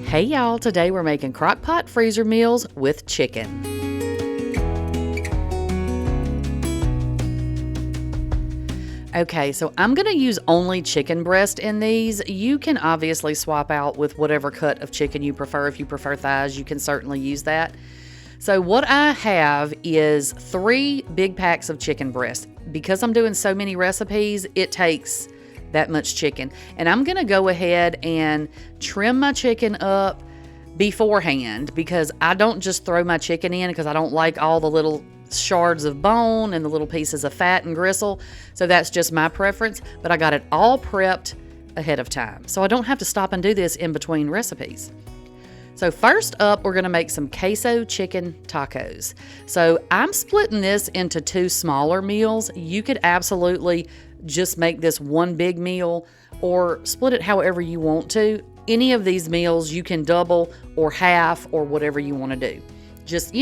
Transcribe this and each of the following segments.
Hey y'all, today we're making crock-pot freezer meals with chicken. Okay, so I'm going to use only chicken breast in these. You can obviously swap out with whatever cut of chicken you prefer. If you prefer thighs, you can certainly use that. So what I have is 3 big packs of chicken breast. Because I'm doing so many recipes, it takes that much chicken. And I'm going to go ahead and trim my chicken up beforehand because I don't just throw my chicken in because I don't like all the little shards of bone and the little pieces of fat and gristle. So that's just my preference, but I got it all prepped ahead of time. So I don't have to stop and do this in between recipes. So first up, we're gonna make some queso chicken tacos. So I'm splitting this into 2 smaller meals. You could absolutely just make this one big meal or split it however you want to. Any of these meals you can double or half or whatever you wanna do. Just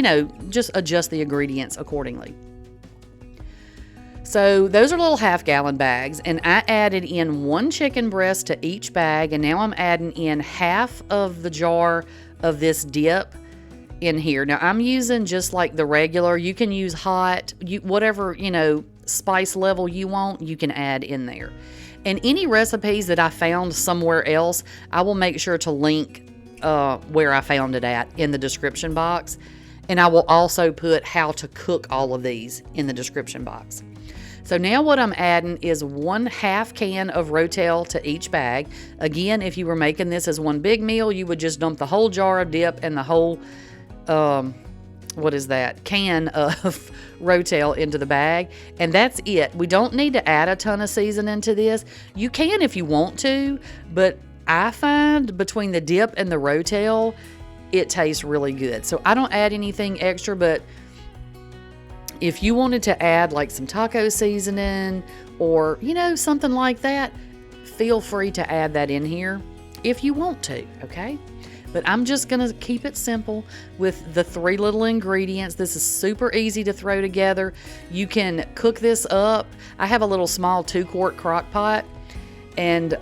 adjust the ingredients accordingly. So those are little half-gallon bags, and I added in 1 chicken breast to each bag, and now I'm adding in half of the jar of this dip in here. Now I'm using just like the regular. You can use hot, whatever, spice level you want, you can add in there. And any recipes that I found somewhere else, I will make sure to link where I found it at in the description box. And I will also put how to cook all of these in the description box. So now what I'm adding is 1/2 can of rotel to each bag. Again, if you were making this as one big meal, you would just dump the whole jar of dip and the whole, can of rotel into the bag. And that's it. We don't need to add a ton of seasoning to this. You can if you want to, but I find between the dip and the rotel, it tastes really good. So I don't add anything extra, but if you wanted to add like some taco seasoning or, something like that, feel free to add that in here if you want to, okay? But I'm just going to keep it simple with the 3 little ingredients. This is super easy to throw together. You can cook this up. I have a little small 2-quart crock pot, and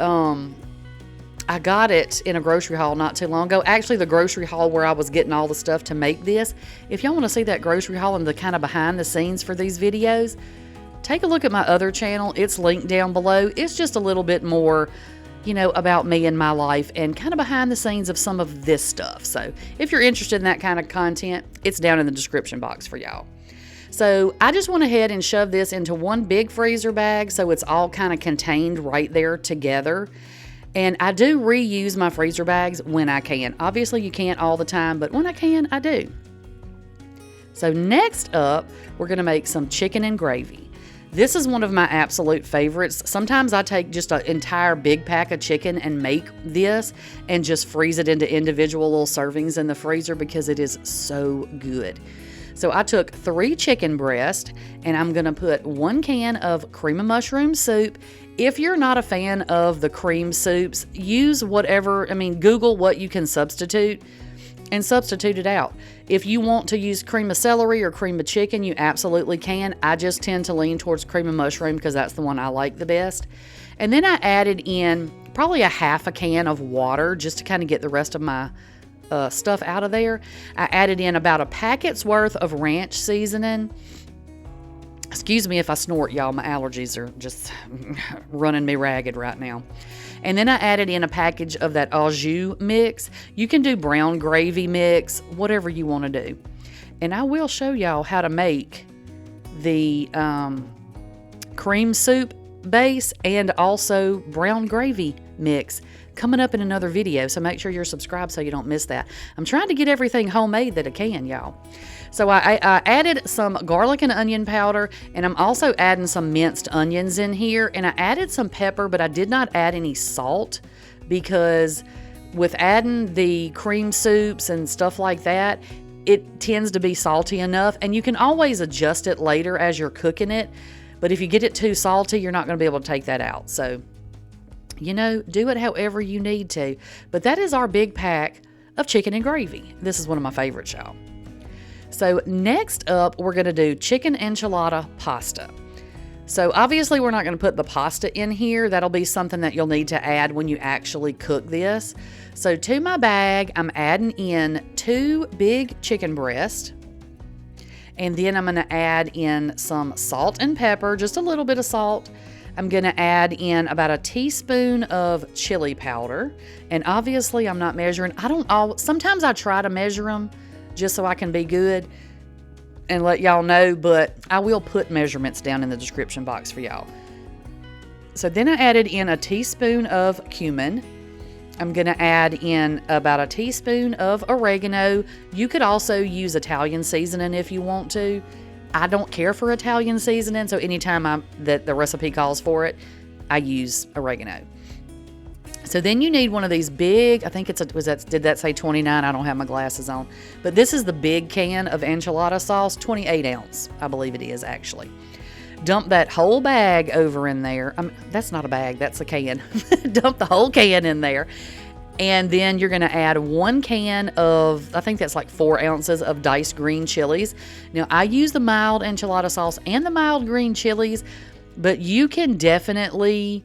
I got it in a grocery haul not too long ago. Actually, the grocery haul where I was getting all the stuff to make this. If y'all want to see that grocery haul and the kind of behind the scenes for these videos, take a look at my other channel. It's linked down below. It's just a little bit more, about me and my life and kind of behind the scenes of some of this stuff. So if you're interested in that kind of content, it's down in the description box for y'all. So I just went ahead and shoved this into one big freezer bag so it's all kind of contained right there together. And I do reuse my freezer bags when I can. Obviously, you can't all the time, but when I can, I do. So next up, we're going to make some chicken and gravy. This is one of my absolute favorites. Sometimes I take just an entire big pack of chicken and make this and just freeze it into individual little servings in the freezer because it is so good. So I took 3 chicken breasts and I'm going to put 1 can of cream of mushroom soup. If you're not a fan of the cream soups, use whatever, Google what you can substitute and substitute it out. If you want to use cream of celery or cream of chicken, you absolutely can. I just tend to lean towards cream of mushroom because that's the one I like the best. And then I added in probably a 1/2 can of water just to kind of get the rest of my stuff out of there. I added in about a packet's worth of ranch seasoning. Excuse me if I snort, y'all. My allergies are just running me ragged right now. And then I added in a package of that au jus mix. You can do brown gravy mix, whatever you want to do. And I will show y'all how to make the cream soup base and also brown gravy mix coming up in another video. So make sure you're subscribed so you don't miss that. I'm trying to get everything homemade that I can, y'all. So I added some garlic and onion powder, and I'm also adding some minced onions in here, and I added some pepper, but I did not add any salt because with adding the cream soups and stuff like that, it tends to be salty enough, and you can always adjust it later as you're cooking it, but if you get it too salty, you're not going to be able to take that out. So, do it however you need to. But that is our big pack of chicken and gravy. This is one of my favorites, y'all. So next up, we're going to do chicken enchilada pasta. So obviously we're not going to put the pasta in here. That'll be something that you'll need to add when you actually cook this. So to my bag, I'm adding in 2 big chicken breasts. And then I'm going to add in some salt and pepper, just a little bit of salt. I'm going to add in about a teaspoon of chili powder. And obviously I'm not measuring. Sometimes I try to measure them just so I can be good and let y'all know, but I will put measurements down in the description box for y'all. So then I added in a teaspoon of cumin. I'm going to add in about a teaspoon of oregano. You could also use Italian seasoning if you want to. I don't care for Italian seasoning, so anytime that the recipe calls for it, I use oregano. So then you need one of these big, I think did that say 29? I don't have my glasses on. But this is the big can of enchilada sauce, 28 ounce, I believe it is actually. Dump that whole bag over in there. That's not a bag, that's a can. Dump the whole can in there. And then you're going to add 1 can of, I think that's like 4 ounces of diced green chilies. Now, I use the mild enchilada sauce and the mild green chilies, but you can definitely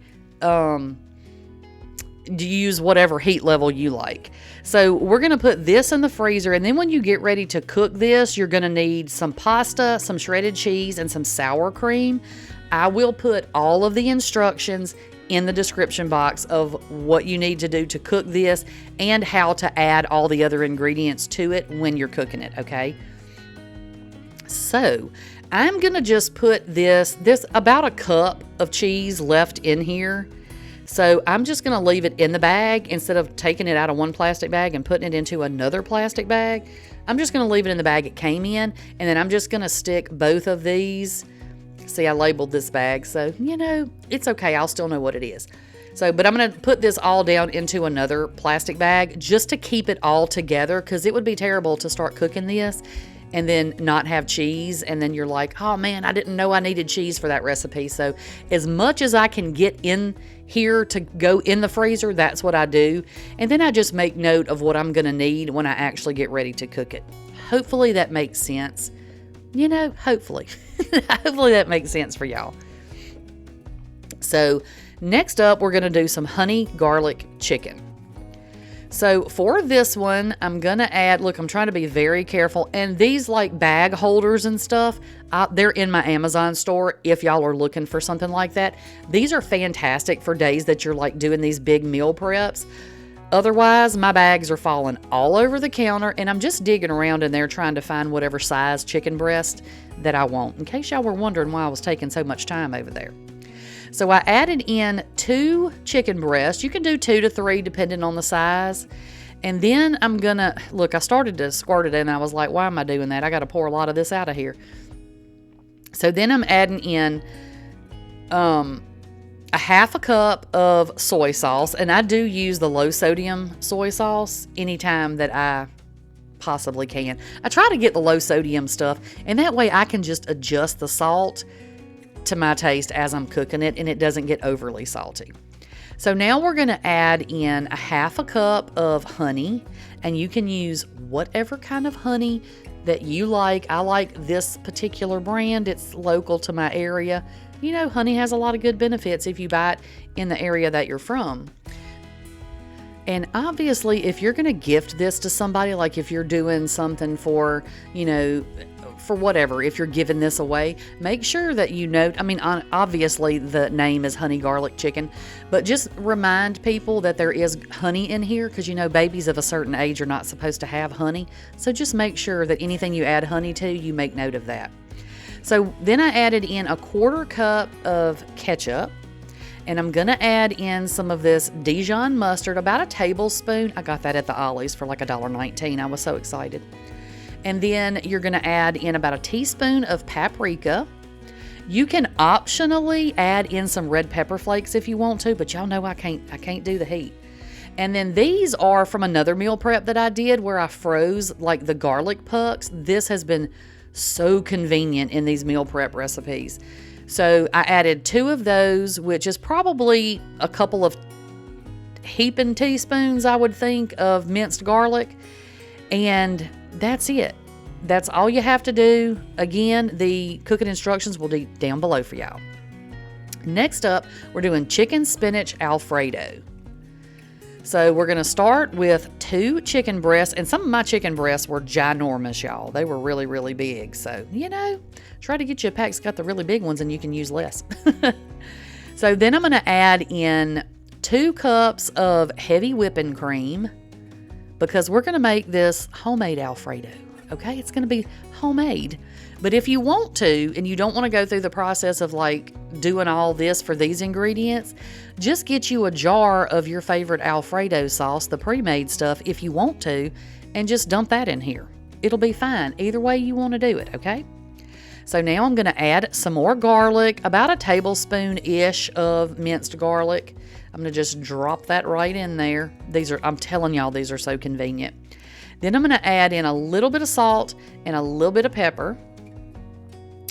use whatever heat level you like. So we're going to put this in the freezer, and then when you get ready to cook this, you're going to need some pasta, some shredded cheese, and some sour cream. I will put all of the instructions in the description box of what you need to do to cook this and how to add all the other ingredients to it when you're cooking it, okay? So I'm going to just put this about a cup of cheese left in here. So I'm just going to leave it in the bag instead of taking it out of one plastic bag and putting it into another plastic bag. I'm just going to leave it in the bag it came in, and then I'm just going to stick both of these. See, I labeled this bag, so, it's okay. I'll still know what it is. So, but I'm going to put this all down into another plastic bag just to keep it all together, because it would be terrible to start cooking this and then not have cheese, and then you're like, oh man, I didn't know I needed cheese for that recipe. So as much as I can get in here to go in the freezer, that's what I do. And then I just make note of what I'm gonna need when I actually get ready to cook it. Hopefully that makes sense. Hopefully. Hopefully that makes sense for y'all. So next up, we're gonna do some honey garlic chicken. So for this one, I'm going to add, look, I'm trying to be very careful. And these like bag holders and stuff, they're in my Amazon store if y'all are looking for something like that. These are fantastic for days that you're like doing these big meal preps. Otherwise, my bags are falling all over the counter, and I'm just digging around in there trying to find whatever size chicken breast that I want, in case y'all were wondering why I was taking so much time over there. So I added in 2 chicken breasts. You can do 2 to 3 depending on the size. And then I'm gonna, look, I started to squirt it and I was like, why am I doing that? I gotta pour a lot of this out of here. So then I'm adding in a half a cup of soy sauce. And I do use the low sodium soy sauce anytime that I possibly can. I try to get the low sodium stuff, and that way I can just adjust the salt to my taste as I'm cooking it, and it doesn't get overly salty. So now we're going to add in a half a cup of honey, and you can use whatever kind of honey that you like. I like this particular brand. It's local to my area. Honey has a lot of good benefits if you buy it in the area that you're from. And obviously, if you're going to gift this to somebody, like if you're doing something for, for whatever, if you're giving this away, make sure that you note, obviously the name is honey garlic chicken, but just remind people that there is honey in here, because babies of a certain age are not supposed to have honey. So just make sure that anything you add honey to, you make note of that. So then I added in a 1/4 cup of ketchup, and I'm gonna add in some of this Dijon mustard, about a tablespoon. I got that at the Ollie's for like $1.19. I was so excited. And then you're going to add in about a teaspoon of paprika. You can optionally add in some red pepper flakes if you want to, but y'all know I can't do the heat. And then these are from another meal prep that I did where I froze like the garlic pucks. This has been so convenient in these meal prep recipes. So I added 2 of those, which is probably a couple of heaping teaspoons, I would think, of minced garlic. And that's it. That's all you have to do. Again, the cooking instructions will be down below for y'all. Next up, we're doing chicken spinach Alfredo. So we're going to start with 2 chicken breasts, and some of my chicken breasts were ginormous, y'all. They were really, really big. So, try to get you a pack that's got the really big ones and you can use less. So then I'm going to add in 2 cups of heavy whipping cream because we're going to make this homemade Alfredo. Okay, it's going to be homemade. But if you want to, and you don't want to go through the process of like doing all this for these ingredients, just get you a jar of your favorite Alfredo sauce, the pre-made stuff, if you want to, and just dump that in here. It'll be fine. Either way you want to do it, okay? So now I'm going to add some more garlic, about a tablespoon-ish of minced garlic. I'm going to just drop that right in there. I'm telling y'all, these are so convenient. Then I'm going to add in a little bit of salt and a little bit of pepper.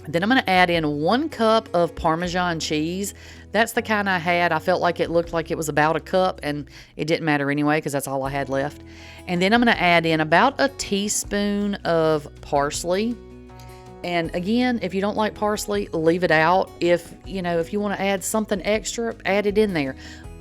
Then I'm going to add in 1 cup of Parmesan cheese. That's the kind I had. I felt like it looked like it was about a cup, and it didn't matter anyway because that's all I had left. And then I'm going to add in about a teaspoon of parsley. And again, if you don't like parsley, leave it out. If you want to add something extra, add it in there.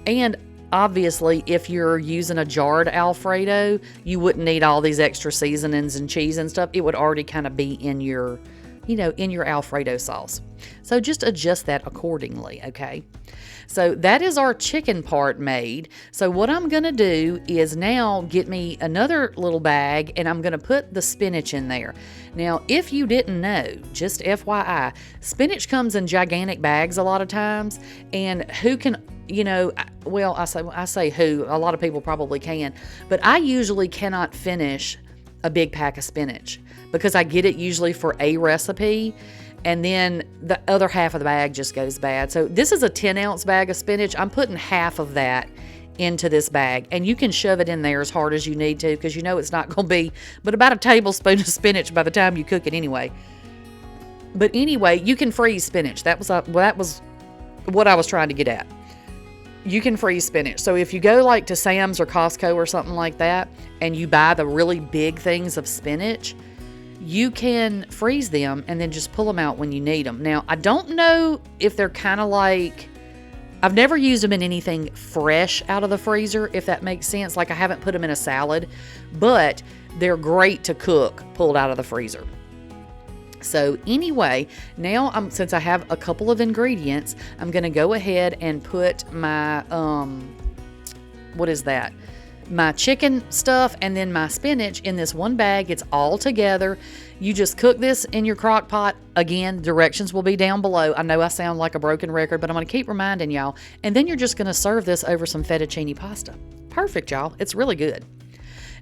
And obviously, if you're using a jarred Alfredo, you wouldn't need all these extra seasonings and cheese and stuff. It would already kind of be in your Alfredo sauce. So just adjust that accordingly, okay? So that is our chicken part made. So what I'm going to do is now get me another little bag, and I'm going to put the spinach in there. Now, if you didn't know, just FYI, spinach comes in gigantic bags a lot of times, and who can, I say who, a lot of people probably can, but I usually cannot finish a big pack of spinach because I get it usually for a recipe, and then the other half of the bag just goes bad. So this is a 10-ounce bag of spinach. I'm putting half of that into this bag, and you can shove it in there as hard as you need to because it's not going to be but about a tablespoon of spinach by the time you cook it anyway. But anyway, you can freeze spinach. That was what I was trying to get at. You can freeze spinach. So if you go like to Sam's or Costco or something like that, and you buy the really big things of spinach, you can freeze them and then just pull them out when you need them. Now, I don't know if they're kind of like, I've never used them in anything fresh out of the freezer, if that makes sense. Like I haven't put them in a salad, but they're great to cook pulled out of the freezer. So anyway, now since I have a couple of ingredients, I'm going to go ahead and put my, my chicken stuff and then my spinach in this one bag. It's all together. You just cook this in your crock pot. Again, directions will be down below. I know I sound like a broken record, but I'm going to keep reminding y'all. And then you're just going to serve this over some fettuccine pasta. Perfect, y'all. It's really good.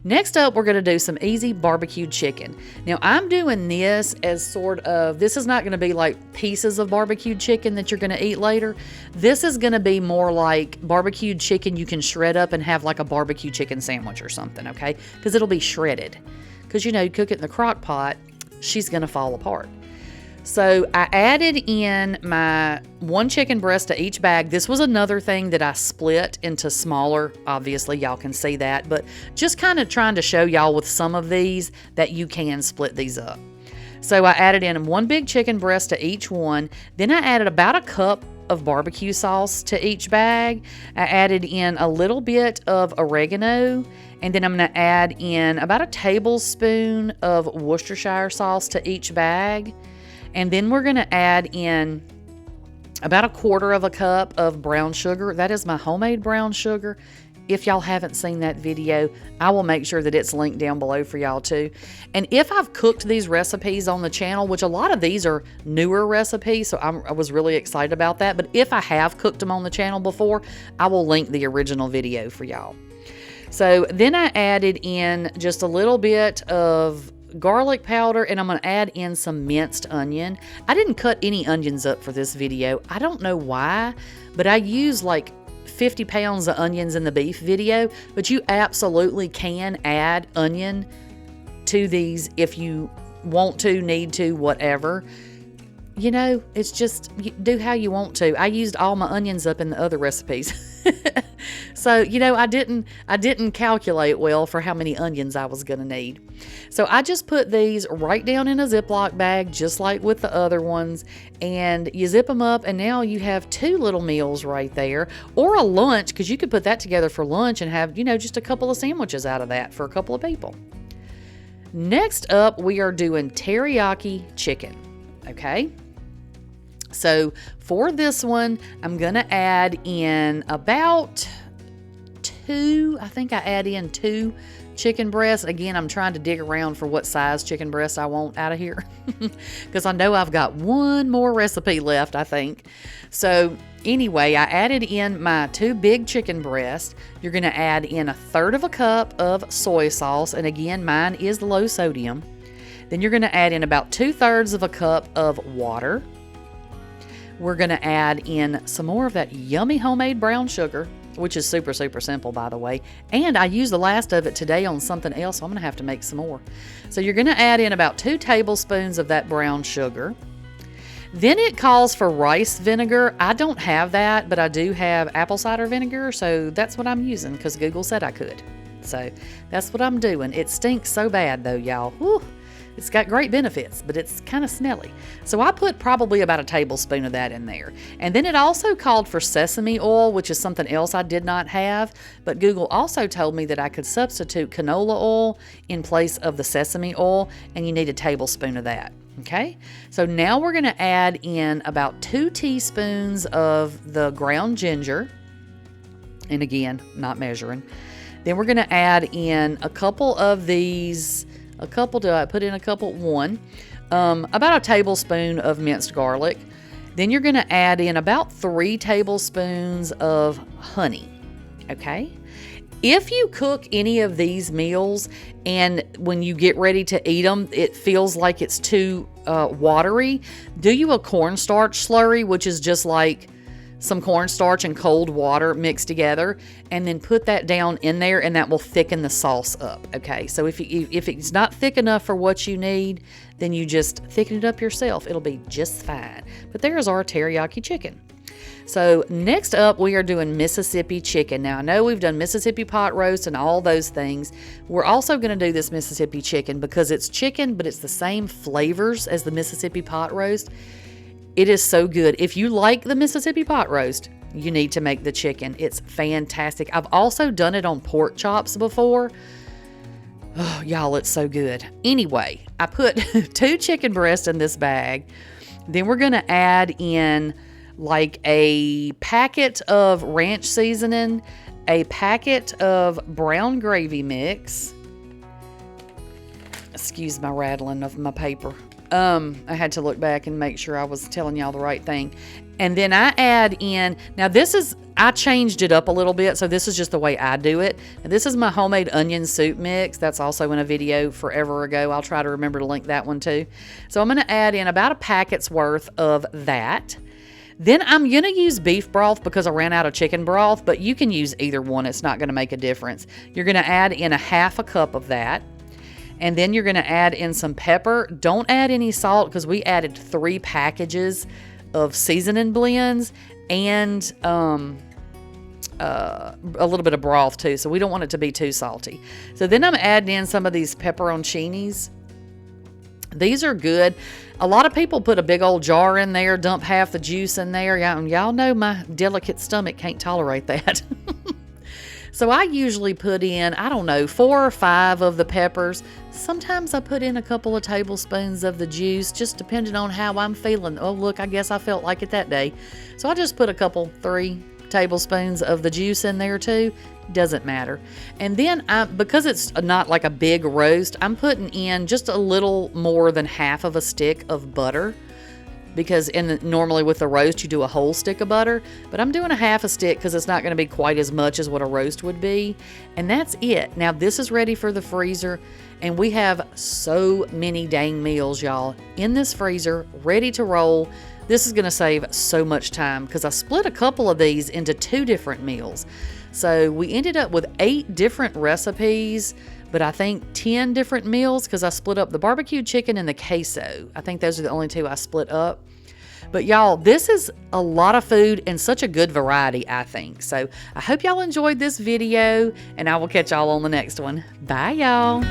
Next up, we're going to do some easy barbecued chicken. Now, I'm doing this as this is not going to be like pieces of barbecued chicken that you're going to eat later. This is going to be more like barbecued chicken you can shred up and have like a barbecue chicken sandwich or something, okay? Because it'll be shredded. Because, you cook it in the crock pot, she's going to fall apart. So I added in my 1 chicken breast to each bag. This was another thing that I split into smaller. Obviously, y'all can see that, but just kind of trying to show y'all with some of these that you can split these up. So I added in 1 big chicken breast to each one. Then I added about a cup of barbecue sauce to each bag. I added in a little bit of oregano, and then I'm going to add in about a tablespoon of Worcestershire sauce to each bag. And then we're going to add in about a 1/4 cup of brown sugar. That is my homemade brown sugar. If y'all haven't seen that video, I will make sure that it's linked down below for y'all too. And if I've cooked these recipes on the channel, which a lot of these are newer recipes, so I was really excited about that. But if I have cooked them on the channel before, I will link the original video for y'all. So then I added in just a little bit of garlic powder, and I'm going to add in some minced onion. I didn't cut any onions up for this video. I don't know why, but I used like 50 pounds of onions in the beef video, but you absolutely can add onion to these if you want to, need to, whatever. It's just, do how you want to. I used all my onions up in the other recipes. So, I didn't calculate well for how many onions I was going to need. So I just put these right down in a Ziploc bag, just like with the other ones, and you zip them up, and now you have 2 little meals right there, or a lunch, because you could put that together for lunch and have, just a couple of sandwiches out of that for a couple of people. Next up, we are doing teriyaki chicken, okay? So for this one, I'm going to add in about 2, I think I add in 2 chicken breasts. Again, I'm trying to dig around for what size chicken breast I want out of here because I know I've got one more recipe left, I think. So anyway, I added in my 2 big chicken breasts. You're going to add in 1/3 cup of soy sauce, and again, mine is low sodium. Then you're going to add in about 2/3 cup of water. We're going to add in some more of that yummy homemade brown sugar, which is super, super simple, by the way. And I used the last of it today on something else, so I'm going to have to make some more. So you're going to add in about 2 tablespoons of that brown sugar. Then it calls for rice vinegar. I don't have that, but I do have apple cider vinegar, so that's what I'm using because Google said I could. So that's what I'm doing. It stinks so bad, though, y'all. Whew. It's got great benefits, but it's kind of smelly. So I put probably about a tablespoon of that in there. And then it also called for sesame oil, which is something else I did not have. But Google also told me that I could substitute canola oil in place of the sesame oil, and you need a tablespoon of that. Okay, so now we're going to add in about 2 teaspoons of the ground ginger. And again, not measuring. Then we're going to add in a couple of these. I put in a couple? 1. About a tablespoon of minced garlic. Then you're going to add in about 3 tablespoons of honey. Okay? If you cook any of these meals and when you get ready to eat them, it feels like it's too watery, do you a cornstarch slurry, which is just like some cornstarch and cold water mixed together, and then put that down in there, and that will thicken the sauce up. Okay, so if it's not thick enough for what you need, then you just thicken it up yourself. It'll be just fine. But there's our teriyaki chicken. So next up, we are doing Mississippi chicken. Now, I know we've done Mississippi pot roast and all those things. We're also going to do this Mississippi chicken because it's chicken, but it's the same flavors as the Mississippi pot roast. It is so good. If you like the Mississippi pot roast, you need to make the chicken. It's fantastic. I've also done it on pork chops before. Oh, y'all, it's so good. Anyway, I put 2 chicken breasts in this bag. Then we're going to add in like a packet of ranch seasoning, a packet of brown gravy mix. Excuse my rattling of my paper. I had to look back and make sure I was telling y'all the right thing. And then I add in, now I changed it up a little bit, so this is just the way I do it. And this is my homemade onion soup mix. That's also in a video forever ago. I'll try to remember to link that one too. So I'm going to add in about a packet's worth of that. Then I'm going to use beef broth because I ran out of chicken broth, but you can use either one. It's not going to make a difference. You're going to add in a 1/2 cup of that. And then you're going to add in some pepper. Don't add any salt because we added 3 packages of seasoning blends and a little bit of broth too. So we don't want it to be too salty. So then I'm adding in some of these pepperoncinis. These are good. A lot of people put a big old jar in there, dump half the juice in there. Y'all know my delicate stomach can't tolerate that. So I usually put in, 4 or 5 of the peppers. Sometimes I put in a couple of tablespoons of the juice, just depending on how I'm feeling. Oh, look, I guess I felt like it that day. So I just put 3 tablespoons of the juice in there too. Doesn't matter. And then because it's not like a big roast, I'm putting in just a little more than 1/2 stick of butter. Because normally with the roast, you do a whole stick of butter. But I'm doing a 1/2 stick because it's not going to be quite as much as what a roast would be. And that's it. Now, this is ready for the freezer. And we have so many dang meals, y'all, in this freezer, ready to roll. This is going to save so much time because I split a couple of these into 2 different meals. So we ended up with 8 different recipes, but I think 10 different meals because I split up the barbecue chicken and the queso. I think those are the only 2 I split up. But y'all, this is a lot of food and such a good variety, I think. So I hope y'all enjoyed this video, and I will catch y'all on the next one. Bye, y'all.